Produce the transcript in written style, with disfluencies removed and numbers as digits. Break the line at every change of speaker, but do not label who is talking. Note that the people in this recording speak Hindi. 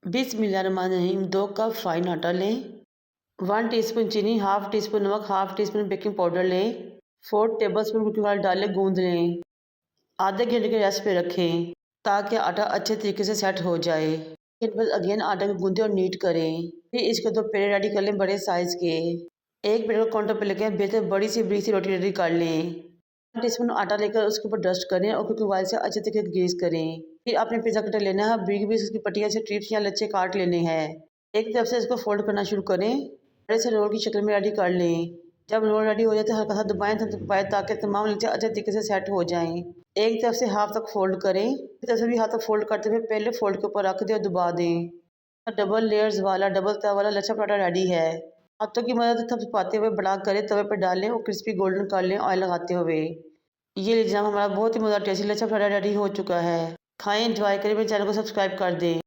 बिस्मिल्लाहिर्रहमानिर्रहीम। 2 कप फाइन आटा लें, 1 टीस्पून चीनी, हाफ टी स्पून नमक, half tea spoon baking powder लें, 4 टेबलस्पून कुकिंग ऑयल डालें, गूंद लें। आधे घंटे के रेस्ट पे रखें ताकि आटा अच्छे तरीके से सेट हो जाए। फिर बस अगेन आटा को गूंदें और नीट करें। फिर इसके 2 पेड़े रेडी कर लें बड़े साइज़ के। एक पेड़े को काउंटर पे लेके बेहतर बड़ी सी बड़ी सी रोटी रेडी कर लें। 1 टीस्पून आटा लेकर उसके ऊपर डस्ट करें और कुकिंग ऑयल से अच्छे तरीके से ग्रीस करें। फिर आपने पिज़्ज़ा कटर लेना है, बीच-बीच उसकी पट्टियाँ से स्ट्रिप्स या लच्छे काट लेने हैं। एक तरफ से इसको फोल्ड करना शुरू करें, बड़े से रोल की शक्ल में रेडी कर लें। जब रोल रेडी हो जाए तो हल्का सा दबाएं ताकि तमाम लच्छे अच्छे तरीके से सेट हो जाएं। एक तरफ से हाफ तक फोल्ड करें, एक तरफ से भी हाथ तक फोल्ड करते हुए पहले फोल्ड के ऊपर रख दें और दबा दें। डबल लेयर्स वाला डबल तवा वाला लच्छा पराठा रेडी है। हाथों की मदद से थपथपाते हुए बड़ा करें, तवे पर डालें और क्रिस्पी गोल्डन कर लें ऑयल लगाते हुए। ये लीजिए हमारा बहुत ही मज़ेदार टेस्टी लच्छा पराठा रेडी हो चुका है। खाएं, एंजॉय करें, मेरे चैनल को सब्सक्राइब कर दें।